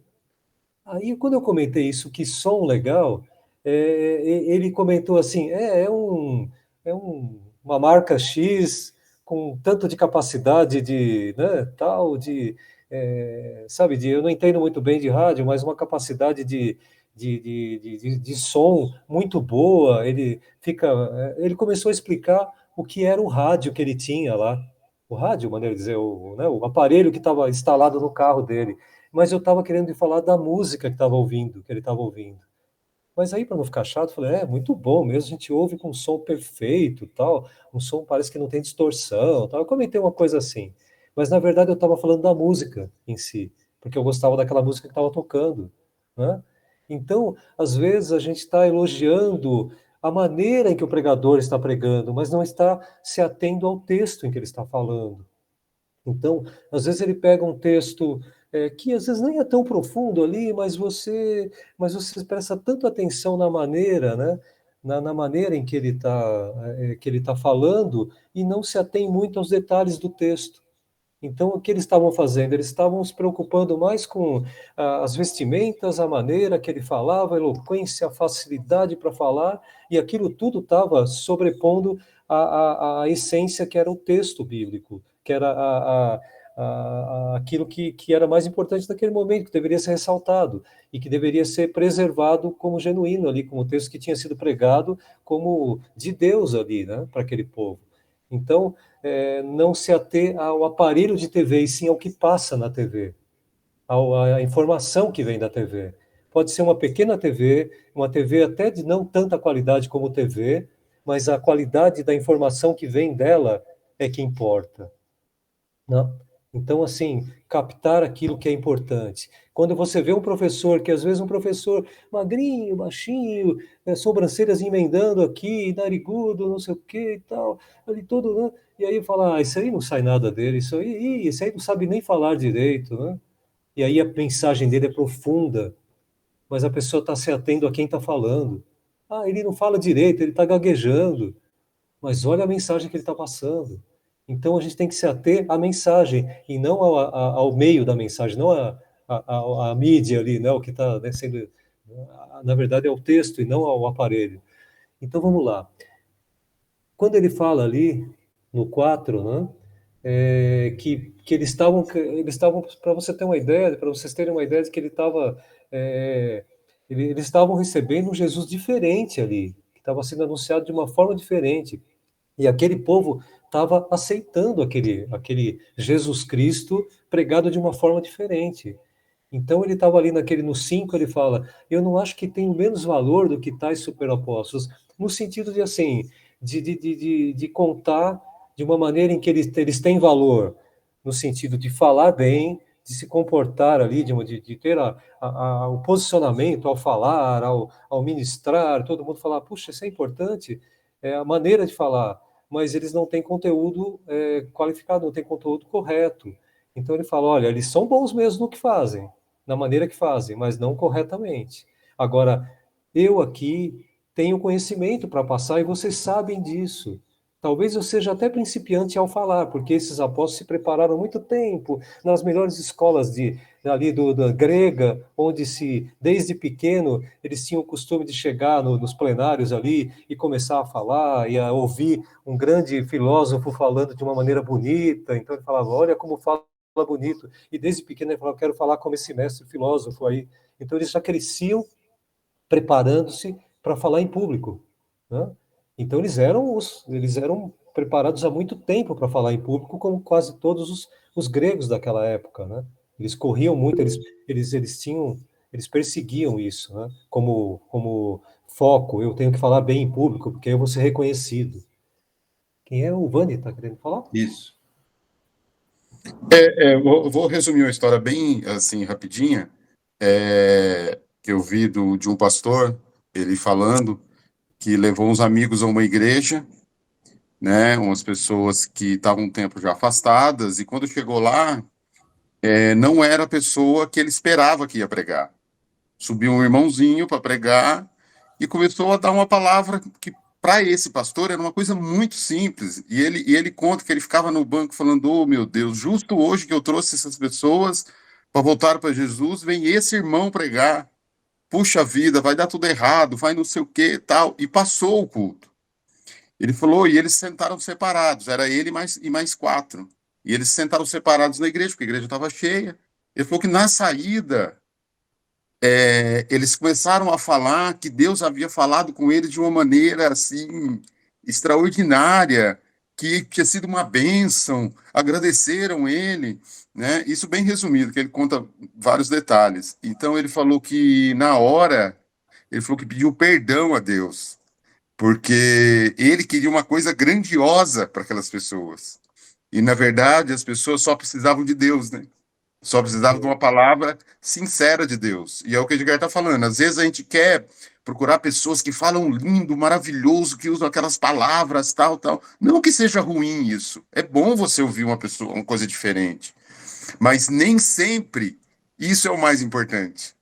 Aí quando eu comentei isso, que som legal, ele comentou assim, uma marca X com tanto de capacidade de, né, tal, de sabe, eu não entendo muito bem de rádio, mas uma capacidade de som muito boa. Ele começou a explicar o que era o rádio que ele tinha lá. O rádio, maneira de dizer, né, o aparelho que estava instalado no carro dele. Mas eu estava querendo falar da música que ele estava ouvindo. Mas aí, para não ficar chato, eu falei, muito bom mesmo, a gente ouve com um som perfeito, tal, um som parece que não tem distorção, tal. Eu comentei uma coisa assim, mas na verdade eu estava falando da música em si, porque eu gostava daquela música que estava tocando, né? Então, às vezes a gente está elogiando a maneira em que o pregador está pregando, mas não está se atendo ao texto em que ele está falando. Então, às vezes ele pega um texto que às vezes nem é tão profundo ali, mas você presta tanto atenção na maneira, né? Na maneira em que ele tá falando e não se atém muito aos detalhes do texto. Então, o que eles estavam fazendo? Eles estavam se preocupando mais com as vestimentas, a maneira que ele falava, a eloquência, a facilidade para falar, e aquilo tudo estava sobrepondo a essência que era o texto bíblico, que era aquilo que era mais importante naquele momento, que deveria ser ressaltado e que deveria ser preservado como genuíno ali, como o texto que tinha sido pregado como de Deus ali, né, para aquele povo. Então, não se ater ao aparelho de TV, e sim ao que passa na TV, à informação que vem da TV. Pode ser uma pequena TV, uma TV até de não tanta qualidade como TV, mas a qualidade da informação que vem dela é que importa, né? Então, assim, captar aquilo que é importante. Quando você vê um professor, que às vezes um professor magrinho, baixinho, sobrancelhas emendando aqui, narigudo, não sei o que e tal, ali todo, né? E aí fala, isso aí não sai nada dele, isso aí não sabe nem falar direito, né? E aí a mensagem dele é profunda, mas a pessoa está se atendo a quem está falando. Ele não fala direito, ele está gaguejando, mas olha a mensagem que ele está passando. Então a gente tem que se ater à mensagem e não ao meio da mensagem, não à mídia ali, né, o que está, né, sendo. Na verdade, é o texto e não ao aparelho. Então vamos lá. Quando ele fala ali, no 4, né, que eles estavam, para você ter uma ideia, para vocês terem uma ideia de que eles estavam recebendo um Jesus diferente ali, que estava sendo anunciado de uma forma diferente. E aquele povo estava aceitando aquele Jesus Cristo pregado de uma forma diferente. Então ele estava ali no 5, ele fala, eu não acho que tem menos valor do que tais superapóstolos, no sentido de assim, de contar de uma maneira em que eles têm valor, no sentido de falar bem, de se comportar ali, de ter o posicionamento ao falar, ao ministrar, todo mundo falar, puxa, isso é importante, é a maneira de falar, mas eles não têm conteúdo qualificado, não têm conteúdo correto. Então ele fala, olha, eles são bons mesmo no que fazem, na maneira que fazem, mas não corretamente. Agora, eu aqui tenho conhecimento para passar e vocês sabem disso. Talvez eu seja até principiante ao falar, porque esses apóstolos se prepararam há muito tempo nas melhores escolas ali da grega, onde desde pequeno, eles tinham o costume de chegar nos plenários ali e começar a falar e a ouvir um grande filósofo falando de uma maneira bonita. Então ele falava, olha como fala bonito. E desde pequeno ele falava, quero falar como esse mestre filósofo aí. Então eles já cresciam preparando-se para falar em público, né? Então eles eram preparados há muito tempo para falar em público, como quase todos os gregos daquela época, né? Eles corriam muito, eles perseguiam isso, né? Como foco, eu tenho que falar bem em público, porque eu vou ser reconhecido. Quem é o Vani? Está querendo falar? Isso. Vou resumir uma história bem assim rapidinha, que eu vi de um pastor, ele falando que levou uns amigos a uma igreja, né, umas pessoas que estavam um tempo já afastadas, e quando chegou lá, não era a pessoa que ele esperava que ia pregar. Subiu um irmãozinho para pregar e começou a dar uma palavra que para esse pastor era uma coisa muito simples, e ele conta que ele ficava no banco falando, oh meu Deus, justo hoje que eu trouxe essas pessoas para voltar para Jesus, vem esse irmão pregar, puxa vida, vai dar tudo errado, vai não sei o que tal, e passou o culto. Ele falou, e eles sentaram separados, era ele e mais 4, E eles sentaram separados na igreja, porque a igreja estava cheia. Ele falou que na saída, eles começaram a falar que Deus havia falado com eles de uma maneira assim extraordinária, que tinha sido uma bênção, agradeceram ele, né? Isso bem resumido, que ele conta vários detalhes. Então ele falou que na hora, ele falou que pediu perdão a Deus, porque ele queria uma coisa grandiosa para aquelas pessoas. E na verdade as pessoas só precisavam de Deus, né? Só precisava de uma palavra sincera de Deus. E é o que o Edgar está falando. Às vezes a gente quer procurar pessoas que falam lindo, maravilhoso, que usam aquelas palavras, tal, tal. Não que seja ruim isso. É bom você ouvir uma pessoa, uma coisa diferente. Mas nem sempre isso é o mais importante.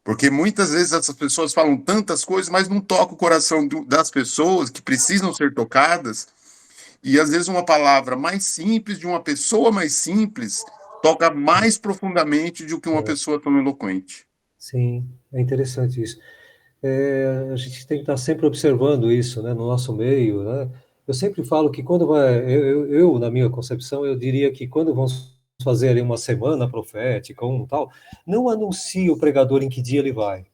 Porque muitas vezes essas pessoas falam tantas coisas, mas não tocam o coração das pessoas que precisam ser tocadas. E às vezes uma palavra mais simples, de uma pessoa mais simples, toca mais profundamente do que uma pessoa tão eloquente. Sim, é interessante isso. A gente tem que estar sempre observando isso, né, no nosso meio, né? Eu sempre falo que quando na minha concepção, eu diria que quando vamos fazer ali uma semana profética, tal, não anuncie o pregador em que dia ele vai.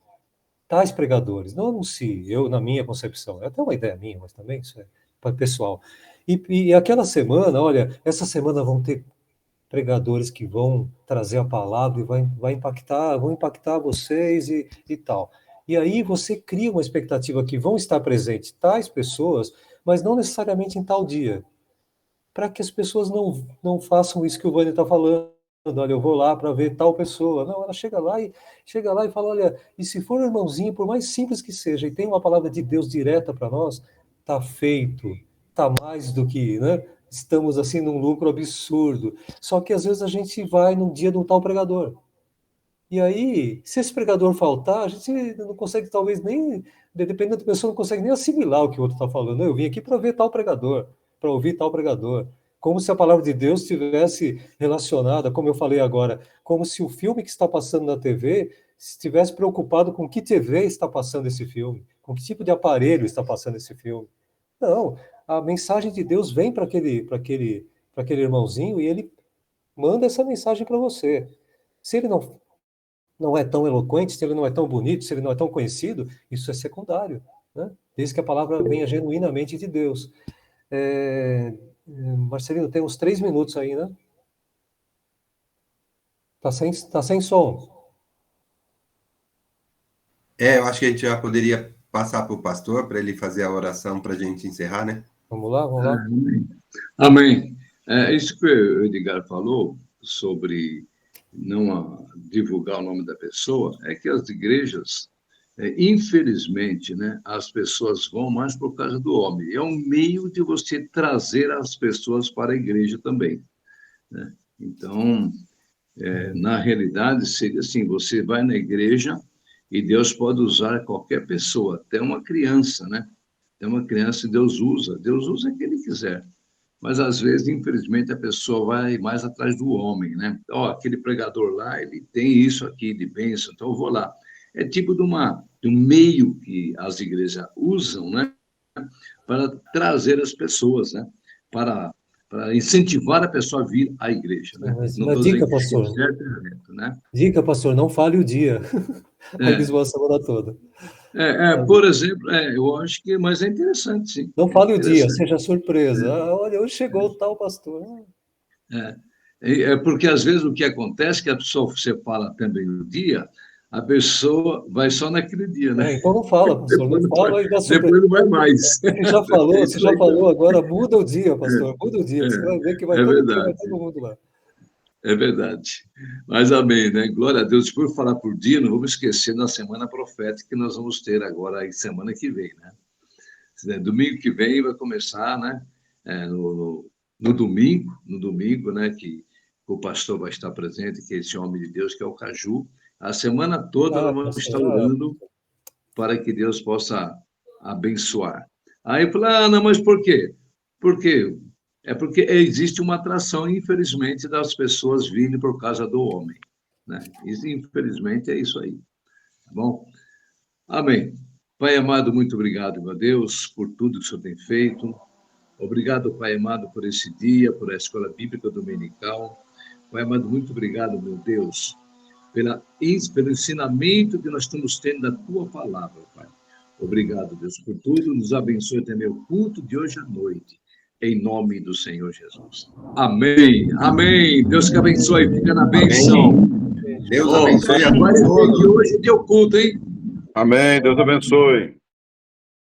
Tais pregadores, não anuncie, na minha concepção, é até uma ideia minha, mas também isso é pessoal. E aquela semana, olha, essa semana vão ter pregadores que vão trazer a palavra e vão impactar vocês e tal. E aí você cria uma expectativa que vão estar presentes tais pessoas, mas não necessariamente em tal dia, para que as pessoas não façam isso que o Vânia está falando. Olha, eu vou lá para ver tal pessoa. Não, ela chega lá e fala, olha, e se for um irmãozinho, por mais simples que seja, e tem uma palavra de Deus direta para nós, tá feito, tá mais do que, né? Estamos assim num lucro absurdo. Só que às vezes a gente vai num dia de um tal pregador. E aí, se esse pregador faltar, a gente não consegue talvez nem, dependendo da pessoa, não consegue nem assimilar o que o outro está falando. Eu vim aqui para ver tal pregador, para ouvir tal pregador. Como se a palavra de Deus estivesse relacionada, como eu falei agora, como se o filme que está passando na TV estivesse preocupado com que TV está passando esse filme, com que tipo de aparelho está passando esse filme. Não, a mensagem de Deus vem para aquele irmãozinho e ele manda essa mensagem para você. Se ele não é tão eloquente, se ele não é tão bonito, se ele não é tão conhecido, isso é secundário, né? Desde que a palavra venha genuinamente de Deus. Marcelino, tem uns 3 minutos aí, né? Tá sem som. Eu acho que a gente já poderia passar para o pastor, para ele fazer a oração para a gente encerrar, né? Vamos lá, vamos lá. Amém. Isso que o Edgar falou sobre não divulgar o nome da pessoa, é que as igrejas, infelizmente, né, as pessoas vão mais por causa do homem. É um meio de você trazer as pessoas para a igreja também, né? Então, na realidade, seria assim, você vai na igreja e Deus pode usar qualquer pessoa, até uma criança, né? Até uma criança Deus usa quem Ele quiser. Mas, às vezes, infelizmente, a pessoa vai mais atrás do homem, né? Aquele pregador lá, ele tem isso aqui de bênção, então eu vou lá. É tipo de um meio que as igrejas usam, né? Para trazer as pessoas, né? Para incentivar a pessoa a vir à igreja, né? Mas Não uma estou dica, dizendo que é pastor. certo ou errado, né? Dica, pastor, não fale o dia. Aí eles vão a semana toda. Por exemplo, eu acho que, mas é interessante, sim. Não É fale o dia, interessante. seja surpresa. Olha, hoje chegou o tal pastor. Porque, às vezes, o que acontece é que a pessoa, você fala também o dia, a pessoa vai só naquele dia, né? Então não fala, pastor, não fala e dá surpresa. Depois não vai mais. Você já falou, agora muda o dia, pastor, muda o dia, que você vai ver que vai É todo verdade. mundo lá. É verdade. Mas amém, né? Glória a Deus. Por falar por dia, não vamos esquecer da semana profética que nós vamos ter agora, aí, semana que vem, né? Domingo que vem vai começar, né? No domingo, né? Que o pastor vai estar presente, que é esse homem de Deus, que é o Caju. A semana toda nós vamos estar orando para que Deus possa abençoar. Aí eu falei, não, mas por quê? Porque existe uma atração, infelizmente, das pessoas vindo por causa do homem, né? Isso, infelizmente, é isso aí. Tá bom? Amém. Pai amado, muito obrigado, meu Deus, por tudo que o Senhor tem feito. Obrigado, Pai amado, por esse dia, por a Escola Bíblica Dominical. Pai amado, muito obrigado, meu Deus, pelo ensinamento que nós estamos tendo da Tua Palavra, Pai. Obrigado, Deus, por tudo. Nos abençoe também o culto de hoje à noite, em nome do Senhor Jesus. Amém. Amém. Deus que abençoe. Fica na bênção. Deus abençoe a Vai todos. que hoje deu culto, hein? Amém. Deus abençoe.